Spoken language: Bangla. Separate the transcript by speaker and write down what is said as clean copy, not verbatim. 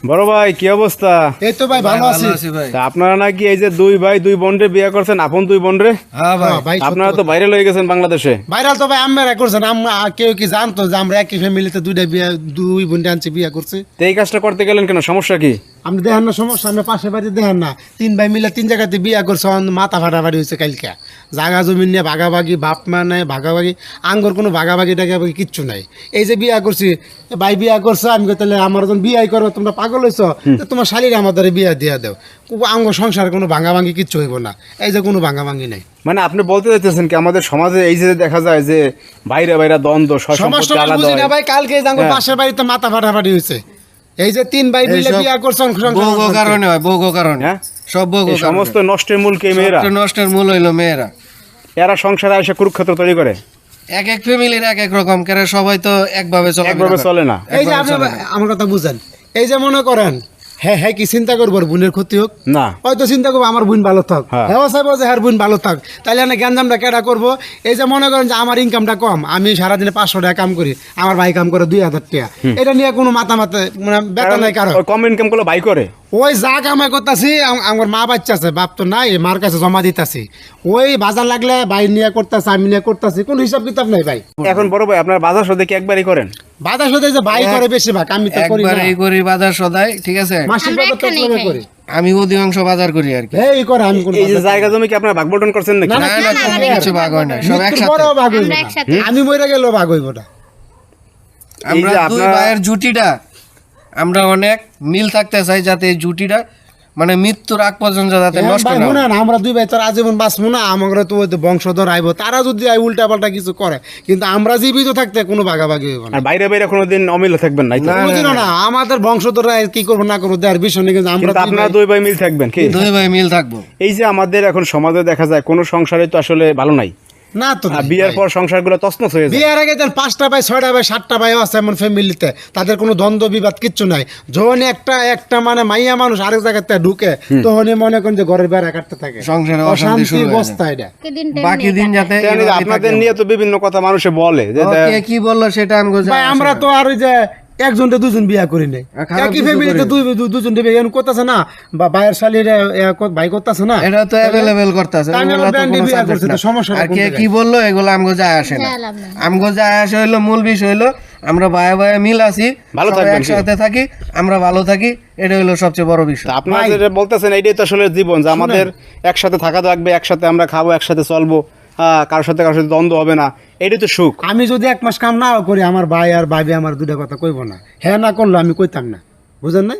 Speaker 1: বড় ভাই কি অবস্থা?
Speaker 2: এই তো ভাই ভালো আছি
Speaker 3: ভাই।
Speaker 1: তা আপনারা নাকি এই যে দুই ভাই দুই বোনরে বিয়ে করছেন, আপন দুই বোনরে?
Speaker 3: হ্যাঁ ভাই।
Speaker 2: ভাই
Speaker 1: আপনারা তো বাইরে লয়ে গেছেন বাংলাদেশে।
Speaker 2: ভাইরাল তো ভাই আমরা করছেন কেউ কি জানতো যে আমরা একই ফ্যামিলিতে দুই বোন আনছি বিয়ে করছি?
Speaker 1: তো এই কাজটা করতে গেলেন কেন? সমস্যা কি?
Speaker 2: আপনি দেখেন না সমস্যা, আমরা পাশের বাড়িতে দেখেন না তিন ভাই মিলে তিন জায়গাতে বিয়ে করছে, মাথা ফাটাফাটি হয়েছে কালকে। জাগা জমি নিয়ে ভাগাভাগি, বাপ মা নাই ভাগাভাগি, আঙ্গর কোনো ভাগাভাগি টাগাভাগি কিচ্ছু নাই। এই যে বিয়ে করছি, ভাই বিয়ে করছে, আমি কই তাহলে আমার যখন বিয়ে করো তোমরা পাগল হয়েছ, তোমার শালির আমাদের বিয়ে দিয়ে দাও। আঙ্গ সংসার কোনো ভাঙাভাঙি কিচ্ছু হইব না, এই যে কোনো ভাঙাভাঙি নাই।
Speaker 1: মানে আপনি বলতে চাইতেছেন কি আমাদের সমাজে এই যে দেখা যায় যে বাইরে বাইরে দ্বন্দ্ব,
Speaker 2: সমস্যা
Speaker 1: সম্পত্তি আলাদা
Speaker 2: বুঝি না
Speaker 1: হয়।
Speaker 2: ভাই, কালকে আঙ্গর
Speaker 1: হ্যাঁ।
Speaker 2: পাশের বাড়িতে মাথা ফাটাফাটি হয়েছে। এই যে তিন ভাই মিলে
Speaker 3: এইসব
Speaker 2: বিয়ে করছে,
Speaker 3: বউগো কারণে হয়, বউগো কারণে।
Speaker 1: হ্যাঁ?
Speaker 3: সব বউগো
Speaker 1: এই সমস্ত নষ্টের মূল কে? মেয়েরা।
Speaker 3: কারণে। নষ্টের মূল হইলো মেয়েরা।
Speaker 1: এরা সংসারে এসে কুরুক্ষেত্র তৈরি করে,
Speaker 3: এক এক ফ্যামিলির এক এক রকম করে, সবাই তো একভাবে চলে
Speaker 1: একভাবে চলে না।
Speaker 2: এই যে আপনি আমার কথা বুঝেন, এই যে মনে করেন হ্যাঁ কি চিন্তা করবো আর বোনের ক্ষতি হোক?
Speaker 1: না।
Speaker 2: হয়তো চিন্তা করবো আমার বোন ভালো থাক,
Speaker 1: হ্যাঁ।
Speaker 2: হ্যাঁ চাইবো যে হ্যাঁ বোন ভালো থাক, তাহলে না গ্যাঞ্জামটা কেটা করবো? এই যে মনে করেন যে আমার ইনকামটা কম, আমি সারাদিনে 500 টাকা কাম করি, আমার ভাই কাম করে 2000 টাকা, এটা নিয়ে কোনো মাথা মানে ব্যথা নাই কারো।
Speaker 1: ওই কম ইনকাম করলে বাই করে।
Speaker 2: ওই যা কামাই করতেছি, আমার মা বাচ্চা আছে, বাপ তো নাই, মার কাছে জমা দিতেছি। ওই বাজার লাগলে ভাই নিয়ে করতেছে, আমি নিয়ে করতেছি, কোনো হিসাব কিতাব নাই ভাই।
Speaker 1: এখন বড় ভাই আপনার বাজার সদে কি একবারই করেন?
Speaker 2: বাজার সাথে যে ভাই করে বেশিরভাগ, আমি তো করি না।
Speaker 3: একবার এই করি বাজার সদাই, ঠিক আছে।
Speaker 2: মাসিক বাজার তো কিভাবে করি?
Speaker 3: আমি অধিকাংশ বাজার করি আর কি।
Speaker 2: এই করে আমি কোনো
Speaker 1: এই যে
Speaker 2: বাজার
Speaker 1: জায়গা জমি কি আপনারা ভাগ বন্টন করছেন নাকি?
Speaker 2: না,
Speaker 3: না না, কোনো কিছু ভাগ হয় না, সব
Speaker 2: মৃত্যুর
Speaker 3: একসাথে।
Speaker 2: পরেও ভাগ হইব
Speaker 4: আমরা
Speaker 2: না।
Speaker 4: একসাথে।
Speaker 2: আমি মরে গেলেও ভাগ হইব না।
Speaker 3: আমরা
Speaker 1: এই যে
Speaker 3: দুই
Speaker 1: আপনারা-
Speaker 3: ভাইয়ের জুটিটা, আমরা অনেক মিল থাকতে চাই, যাতে এই জুটিটা মানে মৃত্যুর আগ পর্যন্ত যাতে নষ্ট
Speaker 2: ভাই
Speaker 3: না হয়।
Speaker 2: শুনেন, আমরা দুই ভাই তোর আজীবন বাঁচবো না, আমরা তো ওই তো বংশধর আইব, তারা যদি উল্টা পাল্টা কিছু করে, কিন্তু আমরা জীবিত থাকতে কোনো ভাগাভাগি হইব না।
Speaker 1: আর বাইরে বাইরে কোনোদিন অমিল থাকবেন নাই তো?
Speaker 3: না,
Speaker 2: বুঝিনা না আমাদের বংশধররা কি করবো না করবো দেওয়ার বিষয় নেই, কিন্তু আমরা
Speaker 1: কিন্তু
Speaker 2: দুই
Speaker 1: আপনারা
Speaker 2: ভাই-
Speaker 1: দুই ভাই মিল থাকবেন কি?
Speaker 3: দুই ভাই মিল থাকবো।
Speaker 1: এই যে আমাদের এখন সমাজে দেখা যায় কোন সংসারে তো আসলে ভালো নাই,
Speaker 2: না তো
Speaker 1: আর
Speaker 2: নাই
Speaker 1: বিয়ের
Speaker 2: ভাই।
Speaker 1: পর সংসারগুলো তছনছ হয়ে যায়।
Speaker 2: বিয়ের আগে দেন 5টা ভাই 6টা ভাই 7টা ভাইও আছে এমন ফ্যামিলিতে, তাদের কোনো দ্বন্দ্ব বিবাদ কিচ্ছু নাই। যখন একটা মানে মাইয়া মানুষ আরেক জায়গাতে ঢুকে, তখনই মনে করেন যে ঘরের বেড়া কাটতে থাকে,
Speaker 3: সংসারে অশান্তি
Speaker 2: অশান্তি
Speaker 3: শুরু হয়ে যায়।
Speaker 2: অবস্থা এটা।
Speaker 3: বাকি দিন যাতে
Speaker 1: কেন যে
Speaker 3: এভাবেই
Speaker 1: আপনাদের
Speaker 3: থাকে।
Speaker 1: নিয়ে তো বিভিন্ন কথা মানুষে বলে যে
Speaker 3: ও, কে কি বললো সেটা আমি বোঝা
Speaker 2: ভাই
Speaker 3: আসে
Speaker 2: আমরা
Speaker 3: না।
Speaker 2: তো আর ওই যে একজনটা দুজন বিয়া করি নাই,
Speaker 3: খারাপ
Speaker 2: একই
Speaker 3: কিছু
Speaker 2: ফ্যামিলিতে
Speaker 3: করি
Speaker 2: দুজন বিয়ে করতেছে না, বা ভাইয়ের শালির ভাই করতেছে না,
Speaker 3: এটা তো অ্যাভেলেবেল করতেছে,
Speaker 2: তাই আমি আবার ব্যান্ডে বিয়া করছি, তো সমস্যাটা
Speaker 3: আর
Speaker 2: কোন
Speaker 3: কে
Speaker 2: জায়গায়?
Speaker 3: কি বললো এগুলো আমগো যায় আসে না।
Speaker 4: যায় লাভ নাই।
Speaker 3: আমগো যায় আসে হইলো মূল বিষয় হইলো আমরা ভাই ভাই মিল আছি,
Speaker 1: ভালো
Speaker 3: সবাই
Speaker 1: থাকবেন কি?
Speaker 3: একসাথে থাকি, আমরা ভালো থাকি, এটা হইলো সবচেয়ে বড় বিষয়।
Speaker 1: তা আপনারা যেটা বলতেছেন এইটাই তো আসলে জীবন, যে আমাদের একসাথে থাকা লাগবে, একসাথে আমরা খাবো, একসাথে চলবো, কারোর সাথে দ্বন্দ্ব হবে না, এটাই তো সুখ।
Speaker 2: আমি যদি 1 মাস কাম নাও করি, আমার ভাই আর ভাবি আমার দুটা কথা কইব না, হ্যাঁ না করলে আমি কইতাম না, বুঝেন নাই?